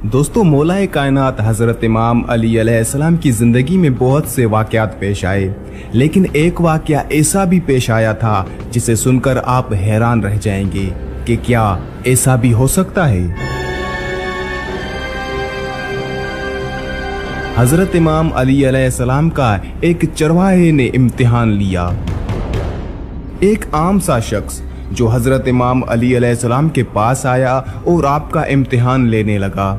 दोस्तों, मौलाए कायनात हजरत इमाम अली अलैहिस्सलाम की जिंदगी में बहुत से वाकयात पेश आए, लेकिन एक वाकया ऐसा भी पेश आया था जिसे सुनकर आप हैरान रह जाएंगे कि क्या ऐसा भी हो सकता है। हजरत इमाम अली अलैहिस्सलाम का एक चरवाहे ने इम्तिहान लिया। एक आम सा शख्स जो हजरत इमाम अली अलैहिस्सलाम के पास आया और आपका इम्तिहान लेने लगा,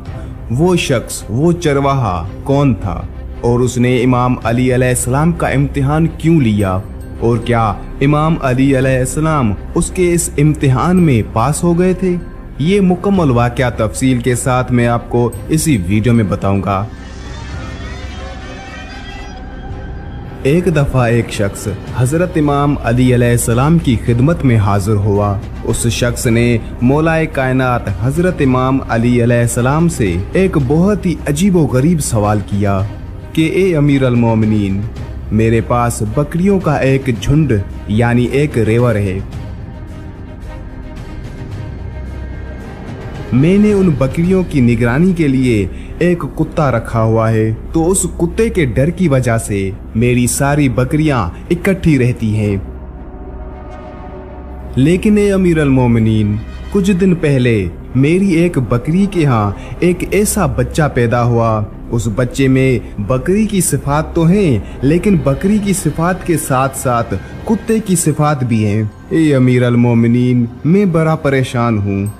वो शख्स, वो चरवाहा कौन था और उसने इमाम अली अलैहिस्सलाम का इम्तिहान क्यों लिया, और क्या इमाम अली अलैहिस्सलाम उसके इस इम्तिहान में पास हो गए थे। ये मुकम्मल वाकया तफसील के साथ मैं आपको इसी वीडियो में बताऊंगा। एक दफा एक शख्स हजरत इमाम अली अलैहिस्सलाम की खिदमत में हाजिर हुआ। उस शख्स ने मौलाए कायनात हजरत इमाम अली अलैहिस्सलाम से एक बहुत ही अजीबो गरीब सवाल किया कि ए अमीर अल मोमिनीन, मेरे पास बकरियों का एक झुंड यानी एक रेवर है। मैंने उन बकरियों की निगरानी के लिए एक कुत्ता रखा हुआ है, तो उस कुत्ते के डर की वजह से मेरी सारी बकरियां इकट्ठी रहती हैं। लेकिन ए अमीर अल मोमिनीन, कुछ दिन पहले मेरी एक बकरी के यहाँ एक ऐसा बच्चा पैदा हुआ। उस बच्चे में बकरी की सिफात तो हैं, लेकिन बकरी की सिफात के साथ साथ कुत्ते की सिफात भी हैं। ए अमीर अल मोमिनीन, मैं बड़ा परेशान हूँ।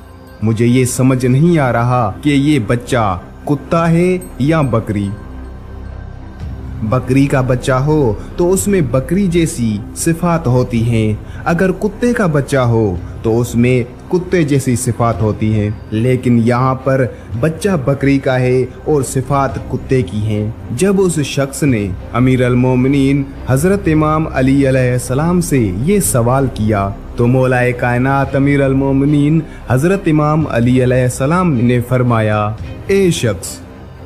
मुझे ये समझ नहीं आ रहा कि ये बच्चा कुत्ता है या बकरी। बकरी का बच्चा हो तो उसमें बकरी जैसी सिफात होती हैं, अगर कुत्ते का बच्चा हो तो उसमें कुत्ते जैसी सिफात होती हैं, लेकिन यहाँ पर बच्चा बकरी का है और सिफात कुत्ते की हैं। जब उस शख्स ने अमीर अल मोमिनीन हजरत इमाम अली अलैहिस्सलाम से ये सवाल किया तो मौलाए कायनात अमीर अल मोमिनीन हजरत इमाम अली अलैहिस्सलाम ने फरमाया, ए शख्स,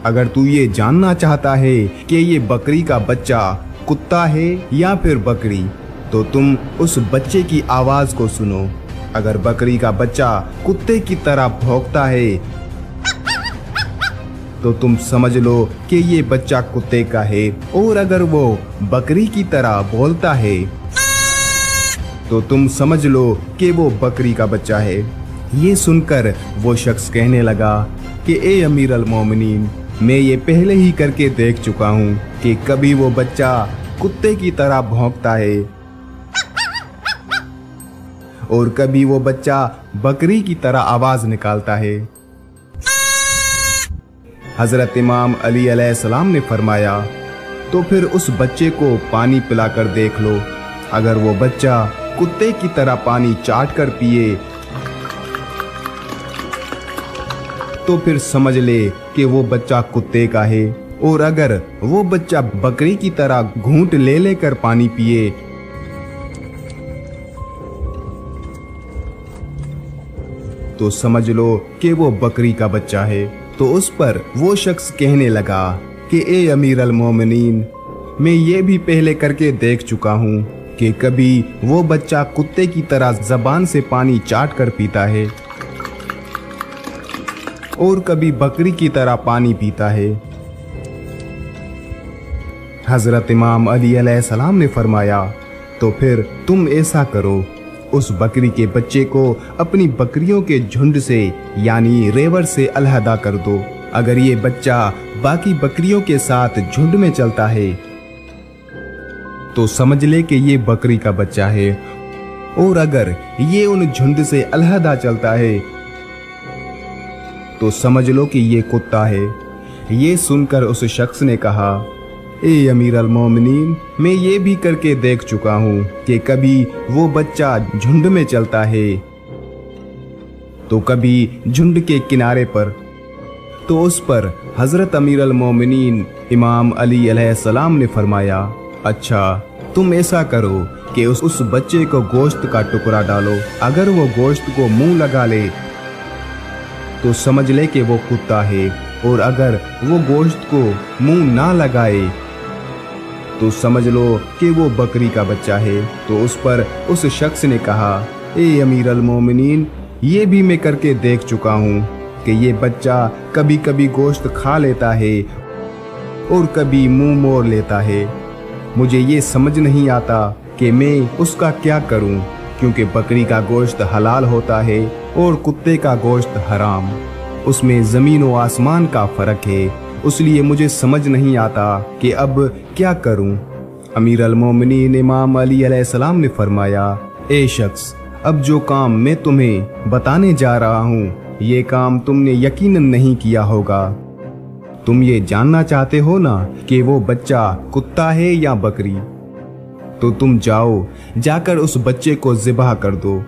अगर तू ये जानना चाहता है कि ये बकरी का बच्चा कुत्ता है या फिर बकरी, तो तुम उस बच्चे की आवाज को सुनो। अगर बकरी का बच्चा कुत्ते की तरह भौंकता है तो तुम समझ लो कि ये बच्चा कुत्ते का है, और अगर वो बकरी की तरह बोलता है तो तुम समझ लो कि वो बकरी का बच्चा है। ये सुनकर वो शख्स कहने लगा कि ए अमीर अल मोमिनीन, मैं ये पहले ही करके देख चुका हूँ कि कभी वो बच्चा कुत्ते की तरह भौंकता है और कभी वो बच्चा बकरी की तरह आवाज निकालता है। हजरत इमाम अली अलैहिस्सलाम ने फरमाया, तो फिर उस बच्चे को पानी पिलाकर देख लो। अगर वो बच्चा कुत्ते की तरह पानी चाट कर पिए तो फिर समझ ले कि वो बच्चा कुत्ते का है, और अगर वो बच्चा बकरी की तरह घूंट ले लेकर पानी पिए तो समझ लो कि वो बकरी का बच्चा है। तो उस पर वो शख्स कहने लगा कि ए अमीर अल मोमिनीन, मैं ये भी पहले करके देख चुका हूँ कि कभी वो बच्चा कुत्ते की तरह जबान से पानी चाट कर पीता है और कभी बकरी की तरह पानी पीता है। हजरत इमाम अली अलैहिस्सलाम ने फरमाया, तो फिर तुम ऐसा करो, उस बकरी के बच्चे को अपनी बकरियों के झुंड से यानी रेवर से अलहदा कर दो। अगर ये बच्चा बाकी बकरियों के साथ झुंड में चलता है तो समझ ले कि ये बकरी का बच्चा है, और अगर ये उन झुंड से अलहदा चलता है तो समझ लो कि ये कुत्ता है। ये सुनकर उस शख्स ने कहा, ए अमीर अल मोमिनीन, मैं ये भी करके देख चुका हूँ कि कभी वो बच्चा झुंड में चलता है तो कभी झुंड के किनारे पर। तो उस पर हजरत अमीर अल मोमिनीन इमाम अली अलैहिस्सलाम ने फरमाया, अच्छा, तुम ऐसा करो कि उस बच्चे को गोश्त का टुकड़ा डालो। अगर वो गोश्त को मुंह लगा ले तो समझ ले कि वो कुत्ता है, और अगर वो गोश्त को मुंह ना लगाए तो समझ लो कि वो बकरी का बच्चा है। तो उस पर उस शख्स ने कहा, ए अमीर अल मोमिनीन, ये भी मैं करके देख चुका हूँ कि ये बच्चा कभी कभी गोश्त खा लेता है और कभी मुंह मोड़ लेता है। मुझे ये समझ नहीं आता कि मैं उसका क्या करूं, क्योंकि बकरी का गोश्त हलाल होता है और कुत्ते का गोश्त हराम। उसमें ज़मीन व आसमान का फ़र्क है, इसलिए मुझे समझ नहीं आता कि अब क्या करूं। अमीर अल-मोमिनीन इमाम अली अलैहिस्सलाम ने फरमाया, ए शख्स, अब जो काम मैं तुम्हें बताने जा रहा हूँ, ये काम तुमने यकीनन नहीं किया होगा। तुम ये जानना चाहते हो ना कि वो बच्चा कुत्ता है या बकरी, तो तुम जाओ, जाकर उस बच्चे को ज़िबह कर दो।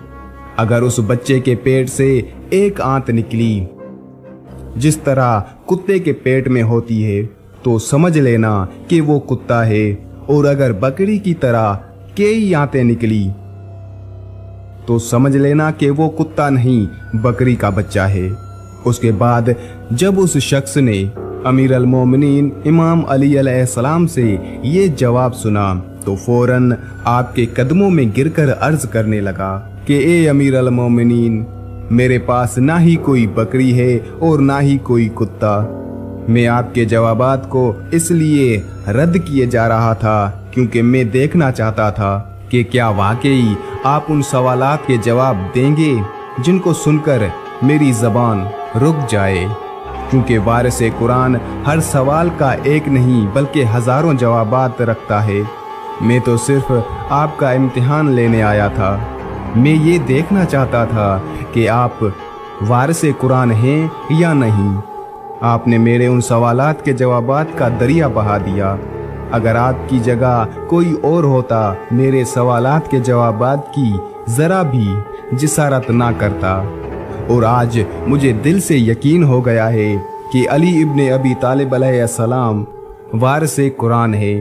अगर उस बच्चे के पेट से एक आंत निकली जिस तरह कुत्ते के पेट में होती है, तो समझ लेना कि वो कुत्ता है, और अगर बकरी की तरह कई आंतें निकली तो समझ लेना कि वो कुत्ता नहीं, बकरी का बच्चा है। उसके बाद जब उस शख्स ने अमीर अल-मोमिनीन इमाम अली अलैहिस्सलाम से ये जवाब सुना, तो फौरन आपके कदमों में गिरकर अर्ज करने लगा कि ए अमीर अल-मोमिनीन, मेरे पास ना ही कोई बकरी है और ना ही कोई कुत्ता। मैं आपके जवाबात को इसलिए रद्द किए जा रहा था क्योंकि मैं देखना चाहता था कि क्या वाकई आप उन सवालात के जवाब देंगे जिनको सुनकर मेरी ज़बान रुक जाए, क्योंकि वारिस कुरान हर सवाल का एक नहीं बल्कि हज़ारों जवाबात रखता है। मैं तो सिर्फ आपका इम्तिहान लेने आया था। मैं ये देखना चाहता था कि आप वारिस कुरान हैं या नहीं। आपने मेरे उन सवालात के जवाबात का दरिया बहा दिया। अगर आपकी जगह कोई और होता, मेरे सवालात के जवाबात की ज़रा भी जिसारत ना करता। और आज मुझे दिल से यकीन हो गया है कि अली इब्ने अबी तालिब अलैहिस्सलाम वारिस कुरान है।